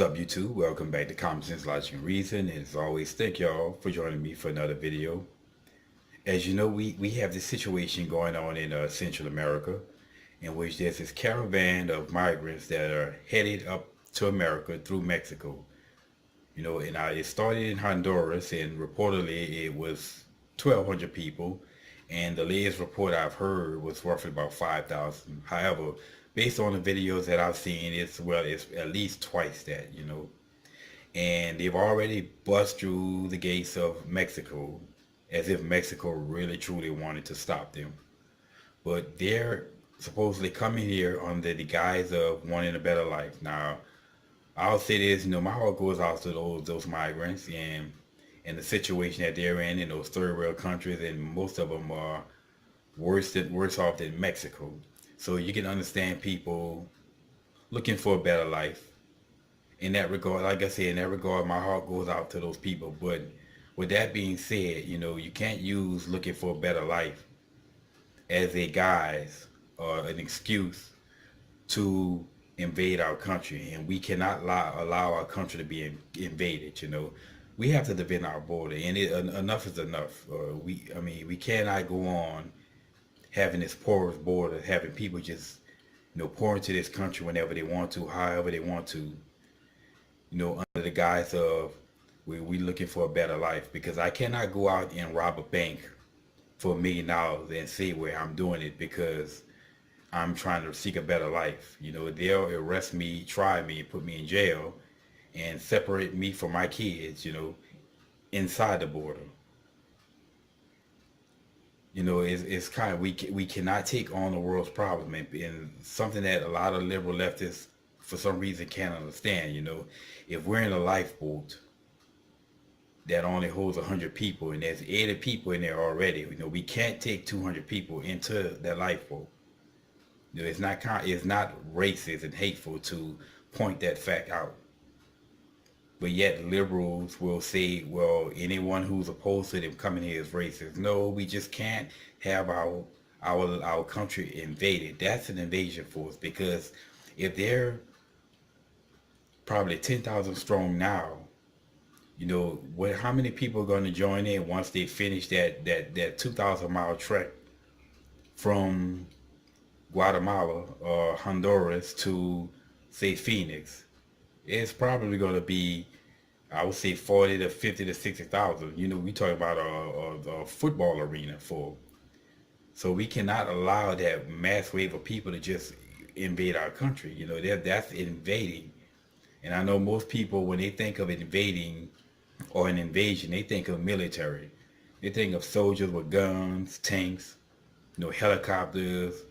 up, YouTube? Welcome back to Common Sense, Logic, and Reason. As always, thank y'all for joining me for another video. As you know, we have this situation going on in Central America, in which there's this caravan of migrants that are headed up to America through Mexico. And it started in Honduras, and reportedly it was 1,200 people, and the latest report I've heard was roughly about 5,000. However, based on the videos that I've seen, it's at least twice that. And they've already bust through the gates of Mexico, as if Mexico really truly wanted to stop them. But they're supposedly coming here under the guise of wanting a better life. Now, I'll say this, my heart goes out to those migrants and the situation that they're in those third world countries, and most of them are worse off than Mexico. So you can understand people looking for a better life. In that regard, like I said, in that regard, my heart goes out to those people. But with that being said, you can't use looking for a better life as a guise or an excuse to invade our country. And we cannot allow our country to be invaded. We have to defend our border, and enough is enough. We cannot go on having this porous border, having people just, pour into this country whenever they want to, however they want to, under the guise of we looking for a better life. Because I cannot go out and rob a bank for $1 million and say where I'm doing it because I'm trying to seek a better life. They'll arrest me, try me, put me in jail, and separate me from my kids, inside the border. It's kind of, we cannot take on the world's problem, and something that a lot of liberal leftists for some reason can't understand. If we're in a lifeboat that only holds 100 people and there's 80 people in there already, we can't take 200 people into that lifeboat. It's not racist and hateful to point that fact out. But yet liberals will say, well, anyone who's opposed to them coming here is racist. No, we just can't have our country invaded. That's an invasion force, because if they're probably 10,000 strong now, how many people are going to join in once they finish that 2,000-mile trek from Guatemala or Honduras to, say, Phoenix? It's probably going to be, I would say, 40 to 50 to 60,000. We talk about a football arena full. So we cannot allow that mass wave of people to just invade our country. That's invading. And I know most people, when they think of invading or an invasion, they think of military. They think of soldiers with guns, tanks, helicopters,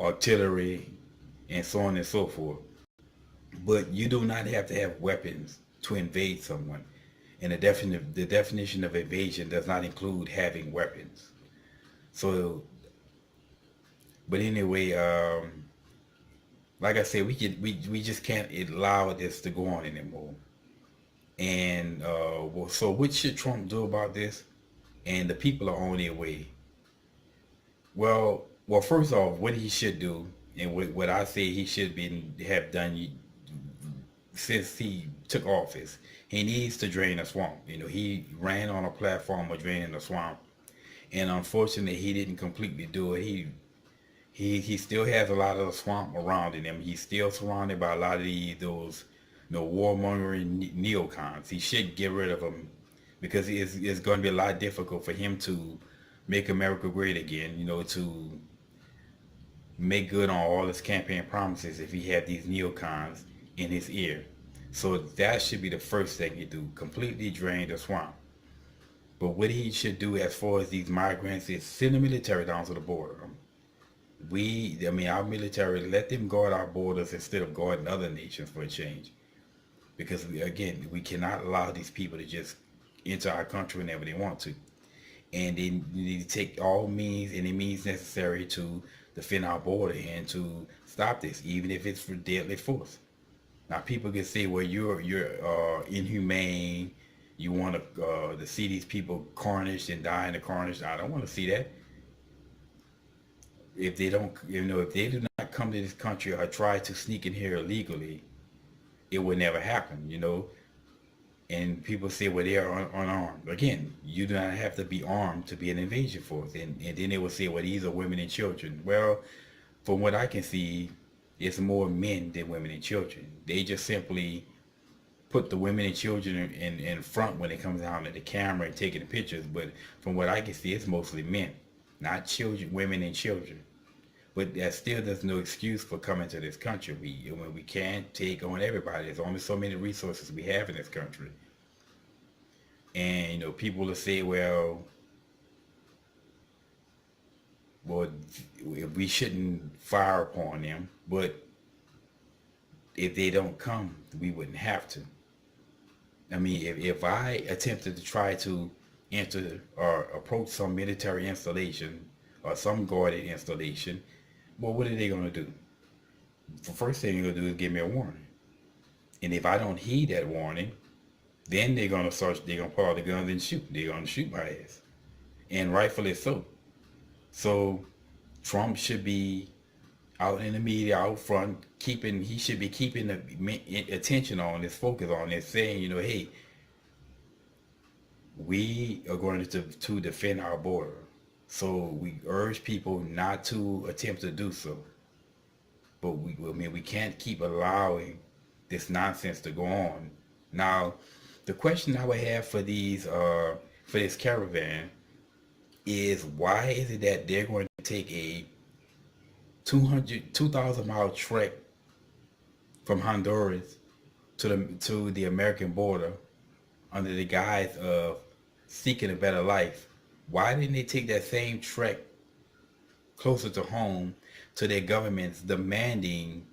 artillery, and so on and so forth. But you do not have to have weapons to invade someone. And the definition of invasion does not include having weapons. So, but anyway, like I said, we just can't allow this to go on anymore. And so what should Trump do about this? And the people are on their way. Well, first off, what he should do, and what I say he should have done since he took office, he needs to drain the swamp. He ran on a platform of draining the swamp, and unfortunately, he didn't completely do it. He still has a lot of the swamp around him. He's still surrounded by a lot of those warmongering neocons. He should get rid of them, because it's going to be a lot difficult for him to make America great again. To make good on all his campaign promises if he had these neocons in his ear. So that should be the first thing he do, completely drain the swamp. But what he should do as far as these migrants is send the military down to the border. Our military, let them guard our borders instead of guarding other nations for a change. Because again, we cannot allow these people to just enter our country whenever they want to. And they need to take all means, any means necessary to defend our border and to stop this, even if it's for deadly force. Now, people can say, well, you're inhumane. You want to see these people carnaged and die in the carnage. I don't want to see that. If they don't, if they do not come to this country or try to sneak in here illegally, it would never happen, you know. And people say, well, they are unarmed. Again, you do not have to be armed to be an invasion force. And then they will say, well, these are women and children. Well, from what I can see, it's more men than women and children. They just simply put the women and children in front when it comes down to the camera and taking the pictures. But from what I can see, it's mostly men, not children, women and children. But that still does no excuse for coming to this country. We can't take on everybody. There's only so many resources we have in this country. And you know, people will say, well, we shouldn't fire upon them. But if they don't come, we wouldn't have to. I mean, if I attempted to try to enter or approach some military installation or some guarded installation, well, what are they going to do? The first thing they're going to do is give me a warning. And if I don't heed that warning, then they're going to start, they're going to pull out the guns and shoot. They're going to shoot my ass. And rightfully so. So Trump should be out in the media, out front, he should be keeping the attention on this, focus on this, saying, you know, hey, we are going to defend our border. So we urge people not to attempt to do so. But we can't keep allowing this nonsense to go on. Now, the question I would have for this caravan is, why is it that they're going to take a 2,000 mile trek from Honduras to the American border under the guise of seeking a better life? Why didn't they take that same trek closer to home to their governments demanding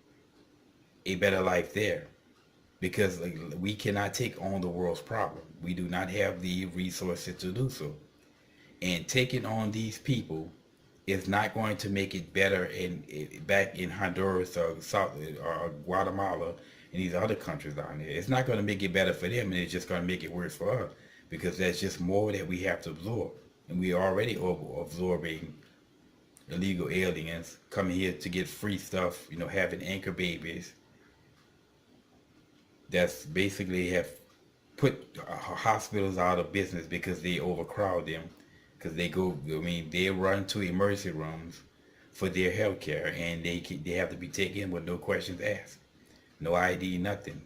a better life there? Because we cannot take on the world's problem. We do not have the resources to do so. And taking on these people is not going to make it better back in Honduras or Guatemala and these other countries down there. It's not going to make it better for them, and it's just going to make it worse for us, because that's just more that we have to absorb. And we are already absorbing illegal aliens coming here to get free stuff, you know, having anchor babies. That's basically have put hospitals out of business because they overcrowd them. Because they run to emergency rooms for their health care, and they have to be taken with no questions asked. No ID, nothing.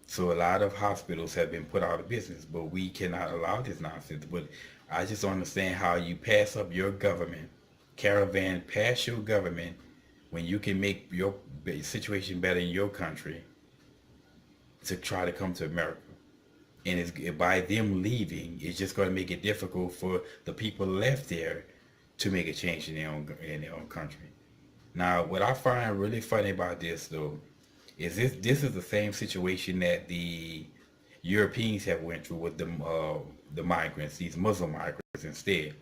So a lot of hospitals have been put out of business, but we cannot allow this nonsense. But I just don't understand how you pass up your government, caravan, pass your government, when you can make your situation better in your country, to try to come to America. And by them leaving, it's just going to make it difficult for the people left there to make a change in their own country. Now, what I find really funny about this, though, is this is the same situation that the Europeans have went through with the migrants, these Muslim migrants. Instead,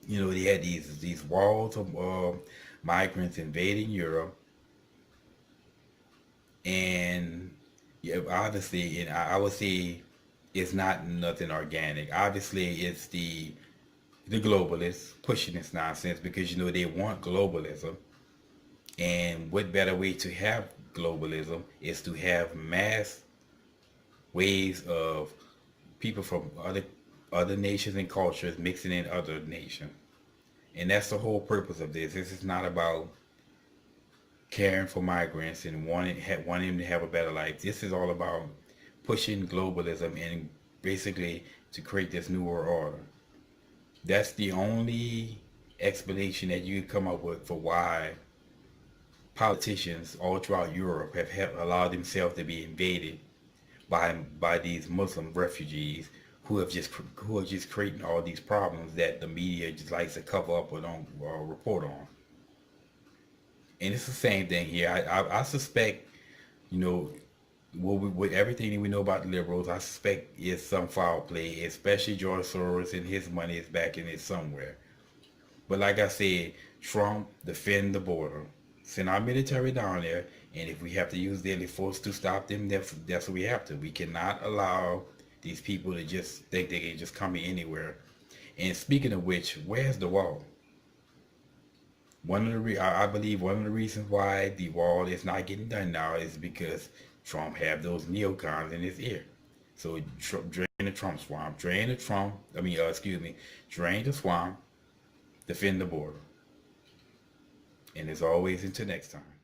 you know, they had these walls of migrants invading Europe, and yeah, obviously, and I would say it's not nothing organic. Obviously, it's the globalists pushing this nonsense, because you know they want globalism. And what better way to have globalism is to have mass waves of people from other nations and cultures mixing in other nations. And that's the whole purpose of this. This is not about caring for migrants and wanting them to have a better life. This is all about pushing globalism and basically to create this new world order. That's the only explanation that you can come up with for why politicians all throughout Europe have allowed themselves to be invaded by these Muslim refugees who are just creating all these problems that the media just likes to cover up or report on. And it's the same thing here. I suspect, you know, with everything that we know about the liberals, I suspect it's some foul play, especially George Soros, and his money is back in it somewhere. But like I said, Trump, defend the border. Send our military down there, and if we have to use deadly force to stop them, that's what we have to. We cannot allow these people to just think they can just come in anywhere. And speaking of which, where's the wall? I believe one of the reasons why the wall is not getting done now is because Trump have those neocons in his ear. So drain the Trump swamp, drain the Trump, drain the swamp, defend the border. And as always, until next time.